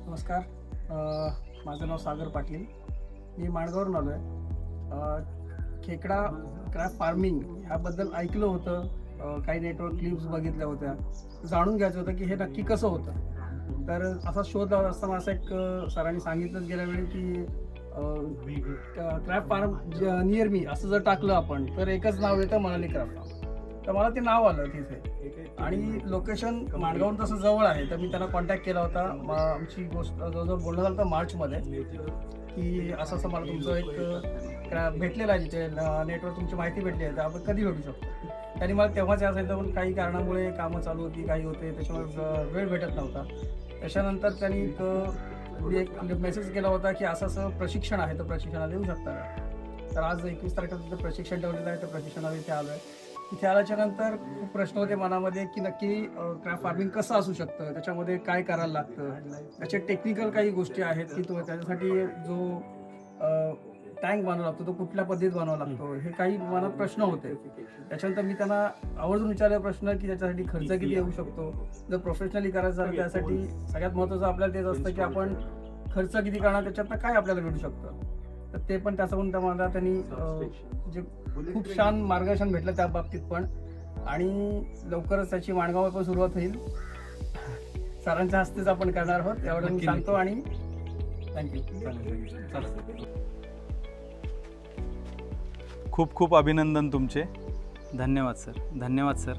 नमस्कार. माझं नाव सागर पाटील. मी माणगावरून आलो आहे. खेकडा क्रॅप फार्मिंग ह्याबद्दल ऐकलं होतं. काही नेटवर्क क्लिप्स बघितल्या होत्या. जाणून घ्यायचं होतं की हे नक्की कसं होतं. तर असा शोध लावत असताना असं एक सरांनी सांगितलंच गेल्या वेळी की क्रॅप फार्म नियर मी असं जर टाकलं आपण तर एकच नाव येतं मनाली क्रॅप फार्म. तर मला ते नाव आलं तिथे आणि लोकेशन माणगावून तसं जवळ आहे. तर मी त्यांना कॉन्टॅक्ट केला होता. आमची गोष्ट जवळजवळ बोलणं झालं होतं मार्चमध्ये की असं असं मला तुमचं एक भेटलेलं आहे तिथे नेटवर तुमची माहिती भेटली आहे तर आपण कधी भेटू शकतो. त्यांनी मला तेव्हाच या सांगितलं पण काही कारणामुळे कामं चालू होती काही होते त्याच्यामुळे वेळ भेटत नव्हता. त्याच्यानंतर त्यांनी एक मेसेज केला होता की असं असं प्रशिक्षण आहे तर प्रशिक्षणाला येऊ शकता का. तर आज 21 तारखेला तिथं प्रशिक्षण ठेवलेलं आहे तर प्रशिक्षणाला इथे आलो आहे. इथे आल्याच्या नंतर खूप प्रश्न होते मनामध्ये की नक्की क्रॅप फार्मिंग कसं असू शकतं, त्याच्यामध्ये काय करायला लागतं, त्याचे टेक्निकल काही गोष्टी आहेत की तो त्याच्यासाठी जो टँक बनवावा लागतो तो कुठल्या पद्धतीत बनवावा लागतो हे काही मनात प्रश्न होते. त्याच्यानंतर मी त्यांना आवर्जून विचारले प्रश्न की त्याच्यासाठी खर्च किती येऊ शकतो. जर प्रोफेशनली करायचं झालं त्यासाठी सगळ्यात महत्त्वाचं आपल्याला तेच असतं की आपण खर्च किती करणार त्याच्यातनं काय आपल्याला भेटू शकतं. तर ते पण त्याचं पण मला त्यांनी जे खूप छान मार्गदर्शन भेटलं त्या बाबतीत पण. आणि लवकरच त्याची माणगावर पण सुरुवात होईल. सरांच्या हस्तेच आपण करणार आहोत एवढं मी सांगतो आणि थँक्यू. खूप खूप अभिनंदन तुमचे. धन्यवाद सर. धन्यवाद सर.